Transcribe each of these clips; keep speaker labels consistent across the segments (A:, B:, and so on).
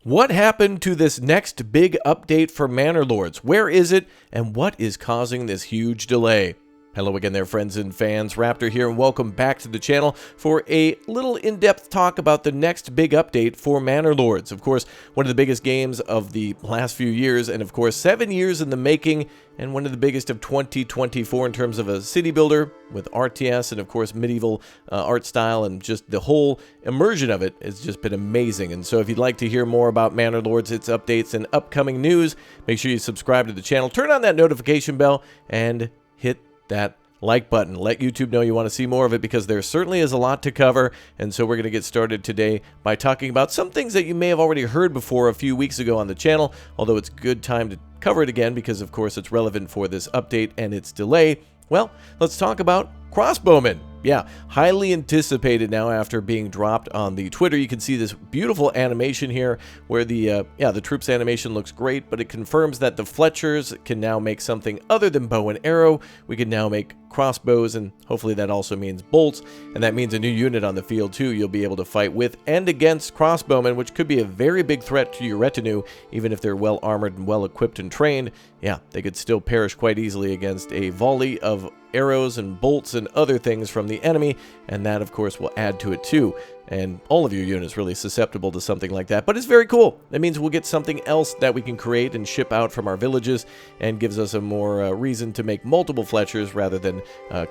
A: What happened to this next big update for Manor Lords? Where is it, and what is causing this huge delay? Hello again there, friends and fans. Raptor here, and welcome back to the channel for a little in-depth talk about the next big update for Manor Lords. Of course, one of the biggest games of the last few years, and of course 7 years in the making, and one of the biggest of 2024 in terms of a city builder with RTS and of course medieval art style, and just the whole immersion of it has just been amazing. And so if you'd like to hear more about Manor Lords, its updates, and upcoming news, make sure you subscribe to the channel, turn on that notification bell, and hit that like button. Let YouTube know you want to see more of it, because there certainly is a lot to cover. And so we're going to get started today by talking about some things that you may have already heard before a few weeks ago on the channel, although it's a good time to cover it again because of course it's relevant for this update and its delay. Well, let's talk about Crossbowman. Yeah, highly anticipated now after being dropped on the Twitter. You can see this beautiful animation here where the troops animation looks great, but it confirms that the Fletchers can now make something other than bow and arrow. We can now make crossbows, and hopefully that also means bolts, and that means a new unit on the field too. You'll be able to fight with and against Crossbowmen, which could be a very big threat to your retinue. Even if they're well armored and well equipped and trained, yeah, they could still perish quite easily against a volley of arrows and bolts and other things from the enemy, and that of course will add to it too. And all of your units really susceptible to something like that, but it's very cool. That means we'll get something else that we can create and ship out from our villages, and gives us a more reason to make multiple Fletchers rather than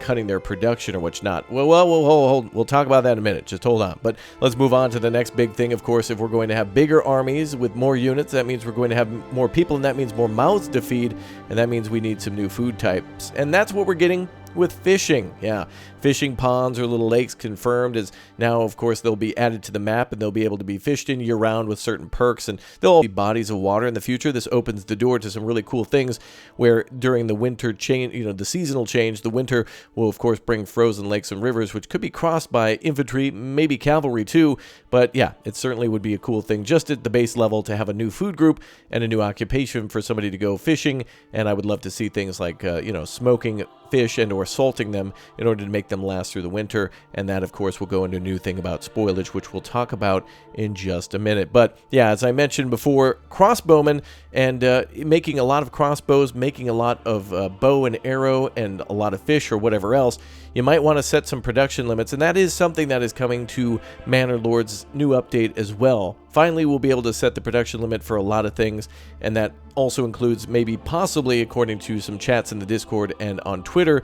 A: cutting their production or what's not. We'll talk about that in a minute. Just hold on. But let's move on to the next big thing. Of course, if we're going to have bigger armies with more units, that means we're going to have more people, and that means more mouths to feed, and that means we need some new food types. And that's what we're getting with fishing. Yeah, fishing ponds or little lakes confirmed, as now of course they'll be added to the map, and they'll be able to be fished in year-round with certain perks, and there'll be bodies of water in the future. This opens the door to some really cool things where during the winter change, the seasonal change, the winter will of course bring frozen lakes and rivers, which could be crossed by infantry, maybe cavalry too. But yeah, it certainly would be a cool thing just at the base level to have a new food group and a new occupation for somebody to go fishing. And I would love to see things like smoking fish and or salting them in order to make them last through the winter. And that of course will go into a new thing about spoilage, which we'll talk about in just a minute. But yeah, as I mentioned before, Crossbowmen, and making a lot of crossbows, making a lot of bow and arrow, and a lot of fish or whatever else, you might want to set some production limits, and that is something that is coming to Manor Lords' new update as well. Finally, we'll be able to set the production limit for a lot of things, and that also includes maybe possibly, according to some chats in the Discord and on Twitter,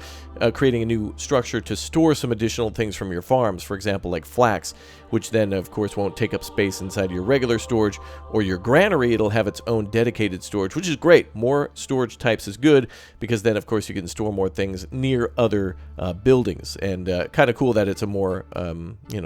A: creating a new structure to store some additional things from your farms, for example like flax, which then of course won't take up space inside your regular storage or your granary. It'll have its own dedicated storage, which is great. More storage types is good, because then of course you can store more things near other buildings, and kind of cool that it's a more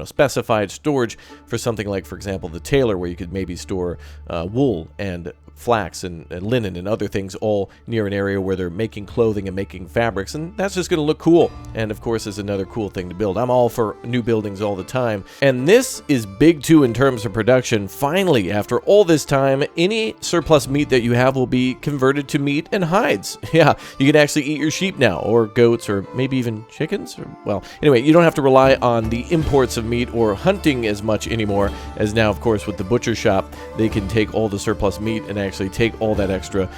A: specified storage for something like, for example, the tailor, where you could maybe store wool and flax and linen and other things all near an area where they're making clothing and making fabrics, and that's just going to look cool, and of course is another cool thing to build. I'm all for new buildings all the time, and this is big too in terms of production. Finally, after all this time, any surplus meat that you have will be converted to meat and hides. Yeah, you can actually eat your sheep now, or goats, or maybe even chickens, or, well, anyway, you don't have to rely on the imports of meat or hunting as much anymore, as now of course with the butcher shop they can take all the surplus meat and actually take all that extra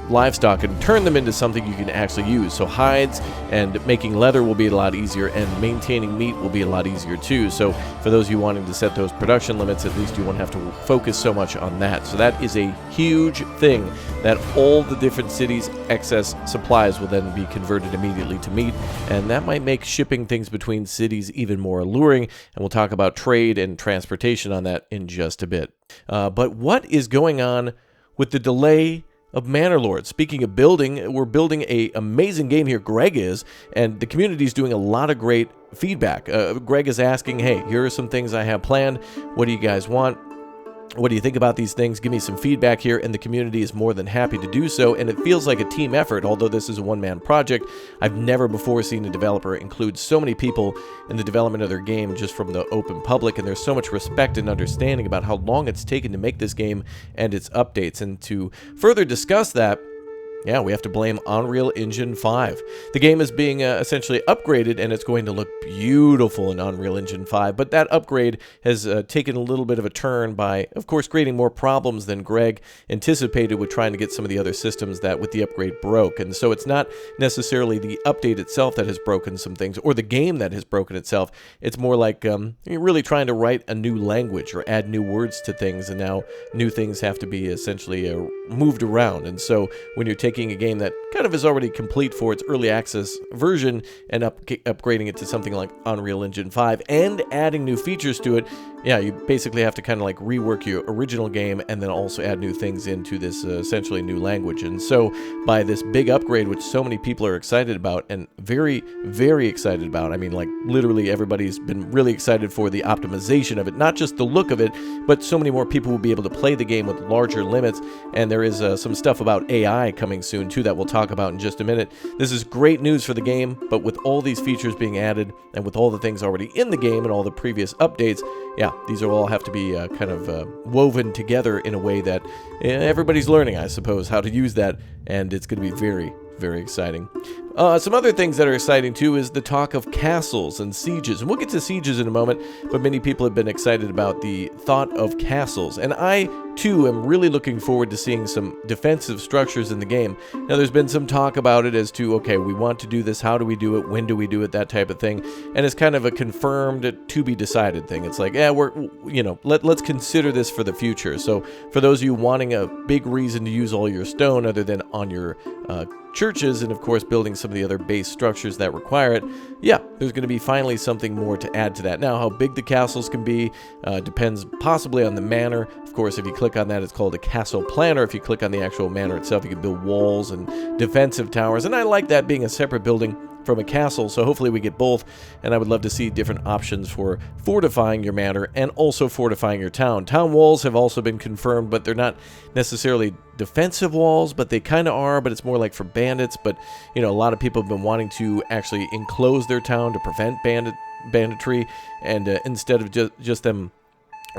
A: livestock and turn them into something you can actually use. So hides and making leather will be a lot easier, and maintaining meat will be a lot easier too. So for those of you wanting to set those production limits, at least you won't have to focus so much on that. So that is a huge thing, that all the different cities' excess supplies will then be converted immediately to meat, and that might make shipping things between cities even more alluring, and we'll talk about trade and transportation on that in just a bit. But what is going on with the delay of Manor Lords? Speaking of building, we're building an amazing game here, Greg is, and the community is doing a lot of great feedback. Greg is asking, hey, here are some things I have planned. What do you guys want? What do you think about these things? Give me some feedback here, and the community is more than happy to do so, and it feels like a team effort. Although this is a one-man project, I've never before seen a developer include so many people in the development of their game just from the open public, and there's so much respect and understanding about how long it's taken to make this game and its updates. And to further discuss that, Yeah, we have to blame Unreal Engine 5. The game is being essentially upgraded, and it's going to look beautiful in Unreal Engine 5, but that upgrade has taken a little bit of a turn by, of course, creating more problems than Greg anticipated with trying to get some of the other systems that with the upgrade broke. And so it's not necessarily the update itself that has broken some things, or the game that has broken itself. It's more like you're really trying to write a new language or add new words to things, and now new things have to be essentially moved around. And so when you're taking a game that kind of is already complete for its early access version and upgrading it to something like Unreal Engine 5 and adding new features to it, yeah, you basically have to kind of like rework your original game and then also add new things into this essentially new language. And so by this big upgrade, which so many people are excited about and very, very excited about, I mean, like literally everybody's been really excited for the optimization of it, not just the look of it, but so many more people will be able to play the game with larger limits. And there is some stuff about AI coming soon too that we'll talk about in just a minute. This is great news for the game, but with all these features being added and with all the things already in the game and all the previous updates, yeah, these will all have to be kind of woven together in a way that everybody's learning, I suppose, how to use that, and it's going to be very, very exciting. Some other things that are exciting too is the talk of castles and sieges, and we'll get to sieges in a moment, but many people have been excited about the thought of castles, and I too am really looking forward to seeing some defensive structures in the game. Now there's been some talk about it as to, okay, we want to do this, how do we do it, when do we do it, that type of thing, and it's kind of a confirmed to be decided thing. It's like, yeah, let's consider this for the future. So for those of you wanting a big reason to use all your stone other than on your churches and of course building some of the other base structures that require it, yeah, there's going to be finally something more to add to that. Now how big the castles can be depends possibly on the manor. Of course, if you click on that, it's called a castle planner. If you click on the actual manor itself, you can build walls and defensive towers, and I like that being a separate building from a castle, so hopefully we get both, and I would love to see different options for fortifying your manor and also fortifying your town. Town walls have also been confirmed, but they're not necessarily defensive walls, but they kind of are, but it's more like for bandits. But you know, a lot of people have been wanting to actually enclose their town to prevent banditry, and instead of just them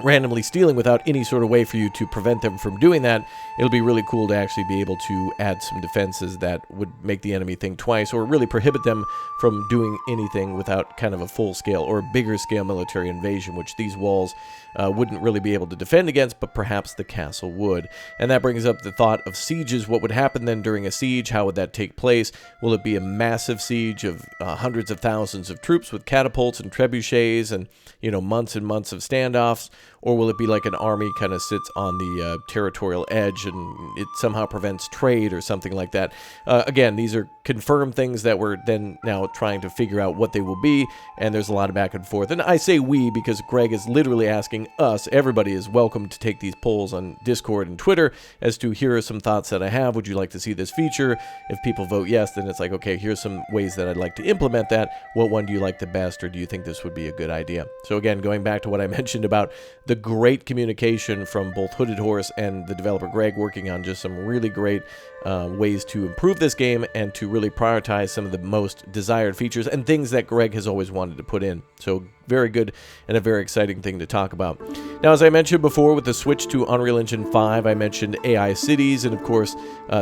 A: randomly stealing without any sort of way for you to prevent them from doing that, it'll be really cool to actually be able to add some defenses that would make the enemy think twice or really prohibit them from doing anything without kind of a full-scale or bigger scale military invasion, which these walls wouldn't really be able to defend against, but perhaps the castle would. And that brings up the thought of sieges. What would happen then during a siege? How would that take place? Will it be a massive siege of hundreds of thousands of troops with catapults and trebuchets and, you know, months and months of standoffs? Or will it be like an army kind of sits on the territorial edge and it somehow prevents trade or something like that? Again, these are confirmed things that we're then now trying to figure out what they will be, and there's a lot of back and forth. And I say we because Greg is literally asking us. Everybody is welcome to take these polls on Discord and Twitter as to here are some thoughts that I have. Would you like to see this feature? If people vote yes, then it's like, okay, here's some ways that I'd like to implement that. What one do you like the best, or do you think this would be a good idea? So again, going back to what I mentioned about the great communication from both Hooded Horse and the developer Greg, working on just some really great ways to improve this game and to really prioritize some of the most desired features and things that Greg has always wanted to put in. So very good and a very exciting thing to talk about. Now, as I mentioned before, with the switch to Unreal Engine 5, I mentioned AI cities and, of course,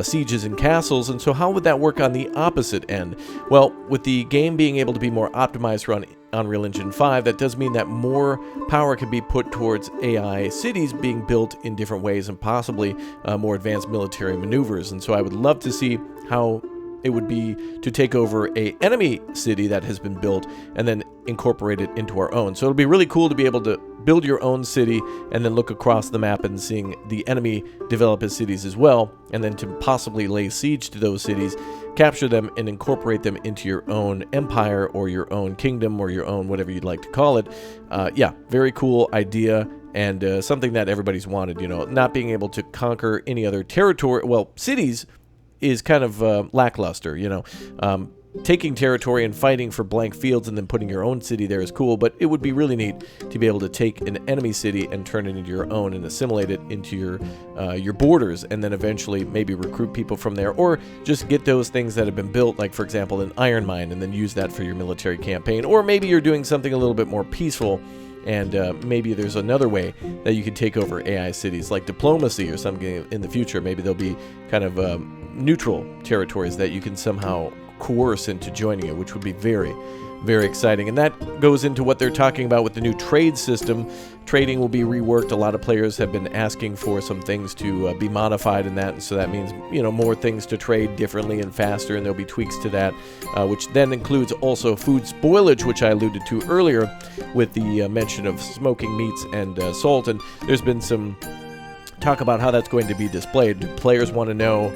A: sieges and castles. And so how would that work on the opposite end? Well, with the game being able to be more optimized for Unreal Engine 5, that does mean that more power can be put towards AI cities being built in different ways and possibly more advanced military maneuvers. And so I would love to see how it would be to take over a enemy city that has been built and then incorporate it into our own. So it'll be really cool to be able to build your own city and then look across the map and seeing the enemy develop his cities as well, and then to possibly lay siege to those cities, capture them, and incorporate them into your own empire or your own kingdom or your own whatever you'd like to call it. Yeah, very cool idea. And something that everybody's wanted, you know, not being able to conquer any other territory, well, cities is kind of lackluster, you know. Taking territory and fighting for blank fields and then putting your own city there is cool, but it would be really neat to be able to take an enemy city and turn it into your own and assimilate it into your borders, and then eventually maybe recruit people from there, or just get those things that have been built, like for example an iron mine, and then use that for your military campaign. Or maybe you're doing something a little bit more peaceful and maybe there's another way that you can take over AI cities, like diplomacy or something in the future. Maybe there'll be kind of neutral territories that you can somehow coerce into joining it, which would be very, very exciting. And that goes into what they're talking about with the new trade system. Trading will be reworked. A lot of players have been asking for some things to be modified in that, and so that means, you know, more things to trade differently and faster, and there'll be tweaks to that, which then includes also food spoilage, which I alluded to earlier with the mention of smoking meats and salt. And there's been some talk about how that's going to be displayed. Do players want to know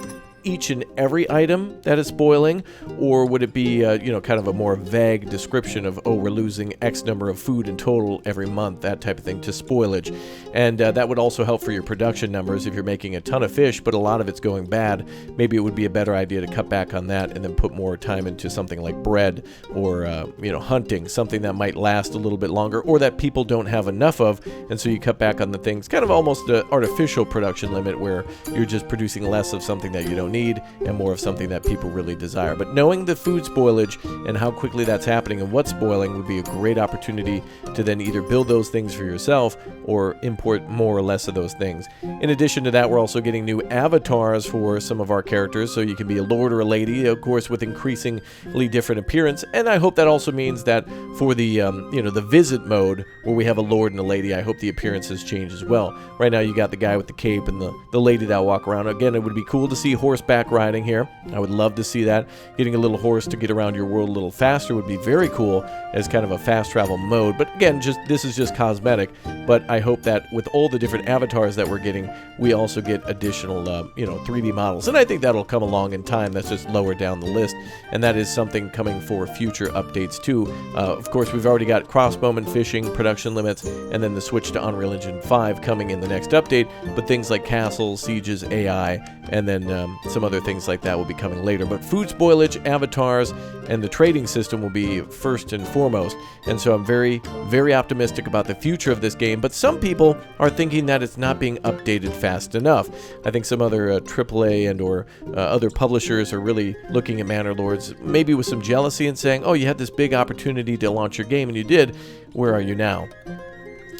A: each and every item that is spoiling, or would it be you know, kind of a more vague description of, oh, we're losing X number of food in total every month, that type of thing, to spoilage. And that would also help for your production numbers. If you're making a ton of fish but a lot of it's going bad, maybe it would be a better idea to cut back on that and then put more time into something like bread or you know, hunting, something that might last a little bit longer, or that people don't have enough of, and so you cut back on the things, kind of almost an artificial production limit where you're just producing less of something that you don't need and more of something that people really desire. But knowing the food spoilage and how quickly that's happening and what's spoiling would be a great opportunity to then either build those things for yourself or import more or less of those things. In addition to that, we're also getting new avatars for some of our characters, so you can be a lord or a lady, of course, with increasingly different appearance. And I hope that also means that for the you know, the visit mode where we have a lord and a lady, I hope the appearances change as well. Right now you got the guy with the cape and the lady that walk around. Again, it would be cool to see horseback riding here. I would love to see that. Getting a little horse to get around your world a little faster would be very cool as kind of a fast travel mode. But again, this is just cosmetic. But I hope that with all the different avatars that we're getting, we also get additional you know, 3D models. And I think that'll come along in time. That's just lower down the list. And that is something coming for future updates too. Of course, we've already got Crossbowman fishing production limits, and then the switch to Unreal Engine 5 coming in the next update. But things like castles, sieges, AI, and then some other things like that will be coming later. But food spoilage, avatars, and the trading system will be first and foremost. And so I'm very, very optimistic about the future of this game. But some people are thinking that it's not being updated fast enough. I think some other AAA and or other publishers are really looking at Manor Lords maybe with some jealousy and saying, oh, you had this big opportunity to launch your game and you did. Where are you now?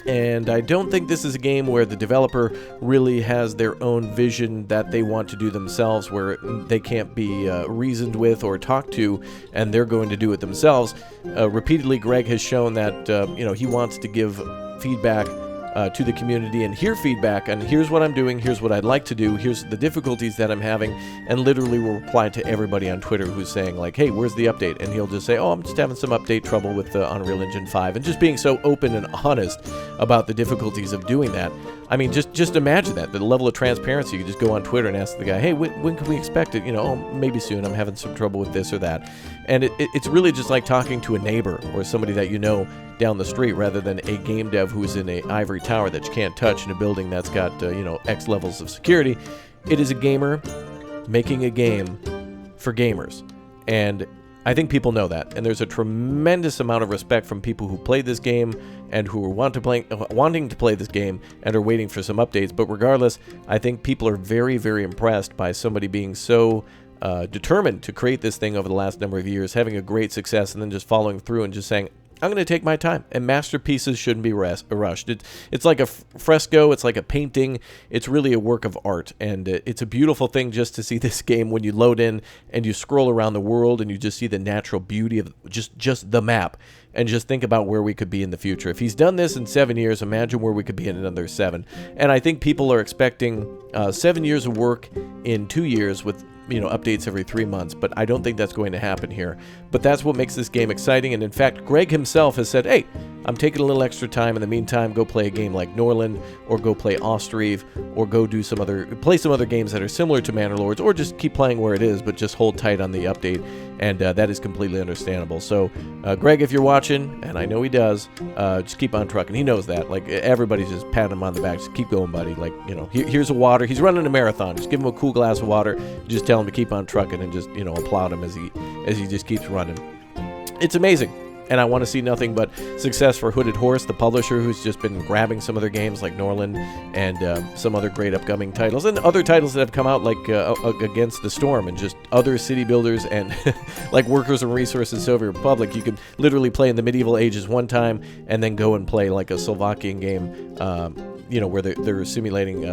A: And I don't think this is a game where the developer really has their own vision that they want to do themselves, where they can't be reasoned with or talked to, and they're going to do it themselves. Repeatedly, Greg has shown that you know, he wants to give feedback to the community and hear feedback, and here's what I'm doing, here's what I'd like to do, here's the difficulties that I'm having, and literally will reply to everybody on Twitter who's saying like, hey, where's the update? And he'll just say, oh, I'm just having some update trouble with the Unreal Engine 5, and just being so open and honest about the difficulties of doing that. I mean, just imagine that, the level of transparency. You just go on Twitter and ask the guy, hey, when can we expect it? You know, oh, maybe soon, I'm having some trouble with this or that. And it's really just like talking to a neighbor or somebody that you know down the street, rather than a game dev who's in an ivory tower that you can't touch in a building that's got, you know, X levels of security. It is a gamer making a game for gamers. And I think people know that, and there's a tremendous amount of respect from people who played this game and who are wanting to play this game and are waiting for some updates. But regardless, I think people are very, very impressed by somebody being so determined to create this thing over the last number of years, having a great success, and then just following through and just saying, I'm going to take my time, and masterpieces shouldn't be rushed. It's like a fresco, it's like a painting, it's really a work of art, and it's a beautiful thing just to see this game when you load in and you scroll around the world and you just see the natural beauty of just the map, and just think about where we could be in the future. If he's done this in 7 years, imagine where we could be in another 7. And I think people are expecting 7 years of work in 2 years with, you know, updates every 3 months, but I don't think that's going to happen here. But that's what makes this game exciting, and in fact, Greg himself has said, hey, I'm taking a little extra time in the meantime, go play a game like Norland, or go play Ostriv, or go do play some other games that are similar to Manor Lords, or just keep playing where it is, but just hold tight on the update, and that is completely understandable. So, Greg, if you're watching, and I know he does, just keep on trucking. He knows that. Like, everybody's just patting him on the back. Just keep going, buddy. Like, you know, here's a water. He's running a marathon. Just give him a cool glass of water. Just tell him to keep on trucking, and just, you know, applaud him as he just keeps running. It's amazing. And I want to see nothing but success for Hooded Horse, the publisher, who's just been grabbing some other games like Norland and some other great upcoming titles, and other titles that have come out like Against the Storm, and just other city builders, and like Workers and Resources Soviet Republic. You could literally play in the medieval ages one time and then go and play like a Slovakian game, you know, where they're simulating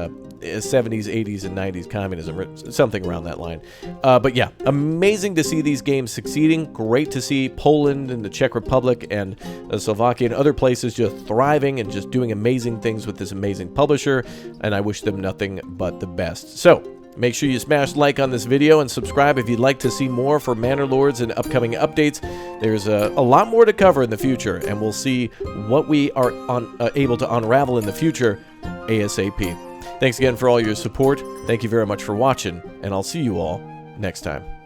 A: 70s, 80s, and 90s communism, or something around that line. But yeah, amazing to see these games succeeding. Great to see Poland and the Czech Republic and Slovakia and other places just thriving and just doing amazing things with this amazing publisher, and I wish them nothing but the best. So, make sure you smash like on this video and subscribe if you'd like to see more for Manor Lords and upcoming updates. There's a lot more to cover in the future, and we'll see what we are able to unravel in the future ASAP. Thanks again for all your support. Thank you very much for watching, and I'll see you all next time.